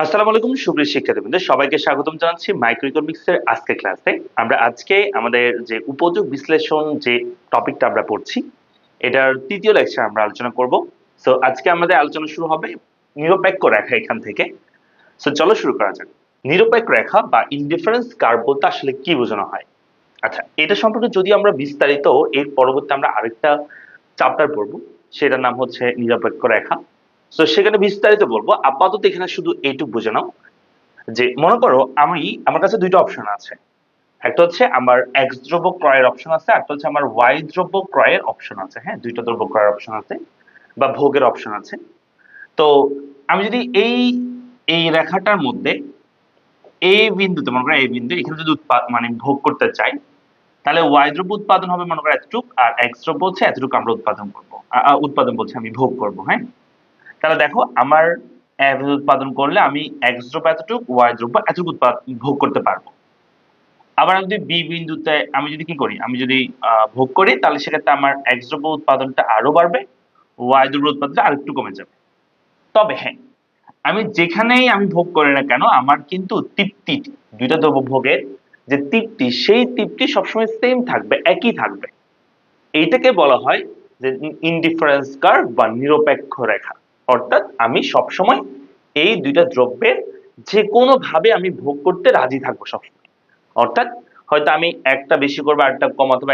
আসসালামু আলাইকুম সুপ্রিয় শিক্ষার্থীবৃন্দ, সবাইকে স্বাগতম জানাচ্ছি মাইক্রো ইকোনমিক্সের আজকের ক্লাসে। আমরা আজকে আমাদের যে উপযোগ বিশ্লেষণ যে টপিকটা আমরা পড়ছি, এটার তৃতীয় লেকচার আমরা আলোচনা করব। সো আজকে আমাদের আলোচনা শুরু হবে নিরপেক্ষ রেখা এখান থেকে। সো চলো শুরু করা যাক। নিরপেক্ষ রেখা বা ইনডিফারেন্স কার্ভ বলতে আসলে কি বোঝানো হয়? আচ্ছা, এটা সম্পর্কে যদি আমরা বিস্তারিত এর পরবর্তী আমরা আরেকটা চ্যাপ্টার পড়বো, সেটার নাম হচ্ছে নিরপেক্ষ রেখা। তো সেখানে বিস্তারিত বলবো, আপাতত এখানে শুধু এইটুকু বুঝে নাও যে মনে করো আমার কাছে দুইটা অপশন আছে। একটা হচ্ছে আমার এক্স দ্রব্য ক্রয়ের অপশন আছে, একটা হচ্ছে আমার ওয়াই দ্রব্য ক্রয়ের অপশন আছে। হ্যাঁ, দুইটা দ্রব্য ক্রয়ের অপশন আছে বা ভোগের অপশন আছে। তো আমি যদি এই এই রেখাটার মধ্যে এ বিন্দুতে, মনে করো এই বিন্দু এখানে যদি মানে ভোগ করতে চাই, তাহলে ওয়াই দ্রব্য উৎপাদন হবে মনে করো এতটুক, আর এক্স দ্রব্য হচ্ছে এতটুকু আমরা উৎপাদন করবো। উৎপাদন বলছে আমি ভোগ করব। হ্যাঁ, তাহলে দেখো আমার উৎপাদন করলে আমি এক্স দ্রব্য এতটুক, ওয়াই দ্রব্য এতটুকু ভোগ করতে পারবো। আবার আমি যদি বি বিন্দুতে আমি যদি কি করি, আমি যদি ভোগ করি, তাহলে সেক্ষেত্রে আমার এক্স দ্রব্য উৎপাদনটা আরো বাড়বে, ওয়াই দ্রব্য উৎপাদনটা আরেকটু কমে যাবে। তবে হ্যাঁ, আমি যেখানেই আমি ভোগ করি না কেন, আমার কিন্তু তৃপ্তি, দুইটা দ্রব্য ভোগের যে তৃপ্তি, সেই তৃপ্তি সবসময় সেম থাকবে, একই থাকবে। এইটাকে বলা হয় যে ইনডিফারেন্স কার্ভ বা নিরপেক্ষ রেখা। অর্থাৎ আমি সবসময় এই দুইটা দ্রব্যের যে কোনো ভাবে আমি ভোগ করতে রাজি থাকবো সবসময়। অর্থাৎ হয়তো আমি একটা বেশি করবো, একটা কম, অথবা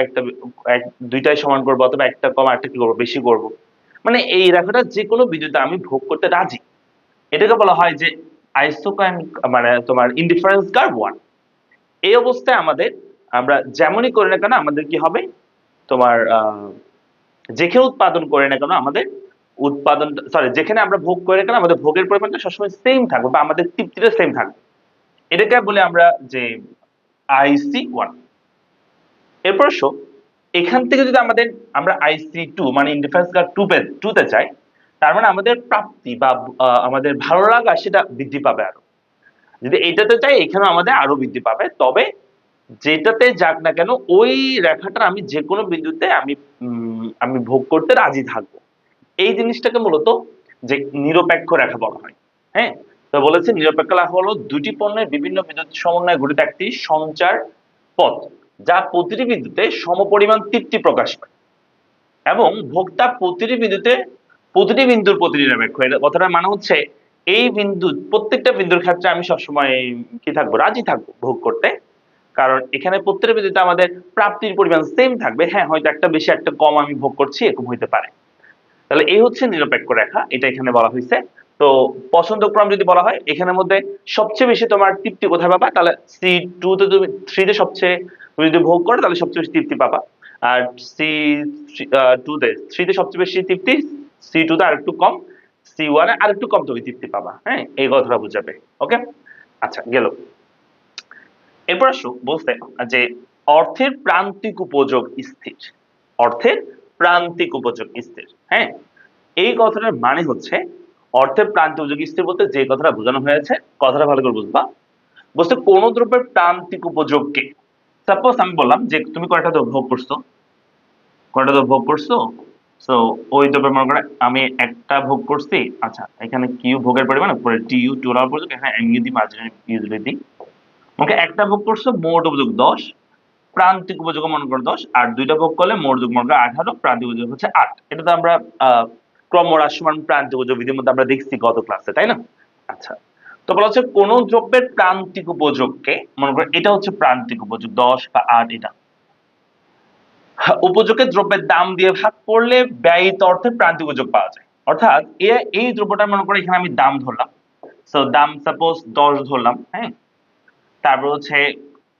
দুইটাই সমান করবো, অথবা একটা কম একটা কি করবো, বেশি করবো। মানে এই রেখাটা যে কোনো বিন্দুতে আমি ভোগ করতে রাজি। এটাকে বলা হয় যে আইসোকাইন, মানে তোমার ইনডিফারেন্স কার্ভ 1। এই অবস্থায় আমরা যেমনই করি না কেন, আমাদের কি হবে, তোমার যেখানে উৎপাদন করে না কেন আমাদের উৎপাদন, সরি, যেখানে আমরা ভোগ করে না কেন আমাদের ভোগের পরিমাণটা সবসময় সেম থাকবে বা আমাদের তৃপ্তিটা সেম থাকবে। এটাকে বলে আমরা যে IC1। এরপর এখান থেকে যদি আমরা IC2 মানে ইনডিফারেন্স কার্ভ 2 তে চাই, তার মানে আমাদের প্রাপ্তি বা আমাদের ভালো লাগা সেটা বৃদ্ধি পাবে আরো। যদি এইটাতে চাই, এখানেও আমাদের আরো বৃদ্ধি পাবে। তবে যেটাতে যাক না কেন, ওই রেখাটা আমি যে কোনো বিন্দুতে আমি ভোগ করতে রাজি থাকবো। এই জিনিসটাকে মূলত যে নিরপেক্ষ রেখা বলা হয়। হ্যাঁ, তো বলেছে নিরপেক্ষ রেখা হলো দুটি পণ্যের বিভিন্ন বিদ্যুৎ সমন্বয়ে গঠিত একটি সঞ্চার পথ, যা প্রতিটি বিন্দুতে সমপরিমাণ তৃপ্তি প্রকাশ পায় এবং ভোক্তা প্রতিটি বিন্দুর প্রতি নিরপেক্ষ। এটা কথাটার মানে হচ্ছে এই প্রত্যেকটা বিন্দুর ক্ষেত্রে আমি সবসময় কি থাকবো, রাজি থাকবো ভোগ করতে। কারণ এখানে প্রত্যেকটা বিন্দুতে আমাদের প্রাপ্তির পরিমাণ সেম থাকবে। হ্যাঁ, হয়তো একটা বেশি একটা কম আমি ভোগ করছি, এরকম হইতে পারে। তাহলে এই হচ্ছে নিরপেক্ষ রেখা, এটা এখানে বলা হয়েছে। তো পছন্দক্রম যদি বলা হয়, এখানের মধ্যে সবচেয়ে বেশি তোমার তৃপ্তি কোথায় পাবা, তাহলে C2 তে, তুমি 3 তে সবচেয়ে, তুমি যদি ভোগ করো তাহলে সবচেয়ে বেশি তৃপ্তি পাবা। আর C2 তে, 3 তে সবচেয়ে বেশি তৃপ্তি, C2 তে আরেকটু কম, C1 এ আরেকটু কম তুমি তৃপ্তি পাবা। হ্যাঁ, এই কথাটা বুঝাবে। ওকে, আচ্ছা গেল। এরপর বলতে যে অর্থের প্রান্তিক উপযোগ স্থির। অর্থের প্রান্তিক উপযোগ স্থির। হ্যাঁ, এই কথাটার মানে হচ্ছে অর্থের প্রান্তিক উপযোগ স্থির বলতে যে কথাটা বোঝানো হয়েছে, কথাটা ভালো করে বুঝবা। বলতে কোন দ্রব্যের প্রান্তিক উপযোগকে, সাপোজ আমি বললাম যে তুমি কয়টা দ্রব্য ভোগ করছো, সো ওই দ্রব্যের মনে করে আমি একটা ভোগ করছি। আচ্ছা, এখানে কিউ ভোগের পরিমাণ, উপরে টিইউ টু আওয়ার পর্যন্ত, এখানে এম ইউ দি মার্জিনাল ইউজুয়ালি দিই। ওকে, একটা ভোগ করছো, মোট উপযোগ 10, প্রান্তিক উপযোগ মনে করো 10, আর দুইটা ভোগ করলে মোট যোগ মনে করো 18, প্রান্তিক উপযোগ হচ্ছে 8। এটা তো আমরা ক্রমহ্রাসমান প্রান্তিক উপযোগ বিধির মধ্যে আমরা দেখছি গত ক্লাসে, তাই না? আচ্ছা, তো বলা হচ্ছে কোন দ্রব্যের প্রান্তিক উপযোগকে, মনে করো এটা হচ্ছে প্রান্তিক উপযোগ 10 বা 8, এটা উপযোগের দ্রব্যের দাম দিয়ে ভাগ করলে ব্যয়িত অর্থে প্রান্তিক উপযোগ পাওয়া যায়। অর্থাৎ এই দ্রব্যটা মনে করো এখানে আমি দাম ধরলাম, সো দাম সাপোজ 10 ধরলাম। হ্যাঁ, তারপর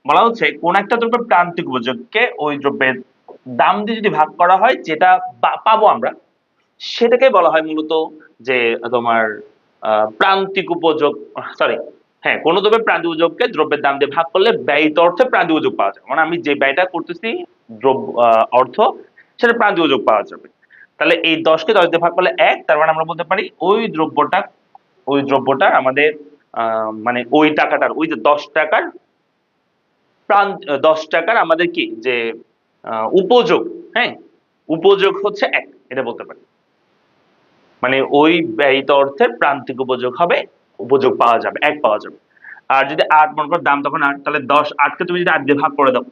বলা হচ্ছে কোন একটা দ্রব্যের প্রান্তিক উপযোগকে ওই দ্রব্যের দাম দিয়ে যদি ভাগ করা হয়, যেটা পাবো আমরা, সেটাকে বলা হয় মূলত যে তোমার প্রান্তিক উপযোগ। সরি, হ্যাঁ, কোন দ্রব্যের প্রান্তিক উপযোগকে দ্রব্যের দাম দিয়ে ভাগ করলে ব্যয়িত অর্থে প্রান্তিক উপযোগ পাওয়া যায়। মানে আমি যে ব্যয়টা করতেছি দ্রব্য অর্থ, সেটা প্রান্তিক উপযোগ পাওয়া যাবে। তাহলে এই 10 কে 10 দিয়ে ভাগ করলে 1, তার মানে আমরা বলতে পারি ওই দ্রব্যটা আমাদের মানে ওই টাকাটার, ওই যে 10 টাকার 10 টাকার আমাদের কি যে উপযোগ, হ্যাঁ, উপযোগ হচ্ছে 1, এটা বলতে পারি। মানে ওই ব্যয়িত অর্থের প্রান্তিক উপযোগ হবে উপযোগ পাওয়া যাবে, 1 পাওয়া যাবে। আর যদি 8 মনে করো দাম তখন 8, তাহলে 8 কে তুমি যদি 8 দিয়ে ভাগ করে দাও,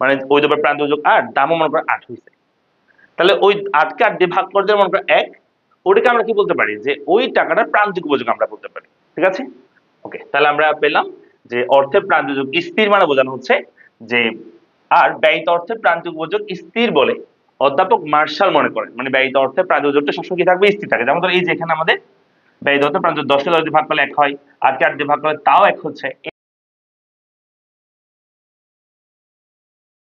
মানে ওই দ্রব্যের প্রান্তিক উপযোগ 8, দামও মনে করো 8 হইছে। তাহলে ওই 8 কে 8 দিয়ে ভাগ করে দিলে মনে করো 1, ওটাকে আমরা কি বলতে পারি, যে ওই টাকাটার প্রান্তিক উপযোগ আমরা বলতে পারি। ঠিক আছে? ওকে, তাহলে আমরা পেলাম যে অর্থের প্রান্তিক উপযোগ স্থির মানে বোঝানো হচ্ছে যে, আর ব্যয়িত অর্থের প্রান্তিক উপযোগ স্থির বলে অধ্যাপক মার্শাল মনে করেন। মানে ব্যয়িত অর্থের প্রান্তিক উপযোগটা সবসময় কি থাকবে, স্থির থাকে। যেমন ধরো এই যে এখানে আমাদের ব্যয়িত অর্থের প্রান্তিক 10 কে 10 দিয়ে ভাগ করলে 1 হয়, 8 কে 8 দিয়ে ভাগ করলে তাও 1 হচ্ছে।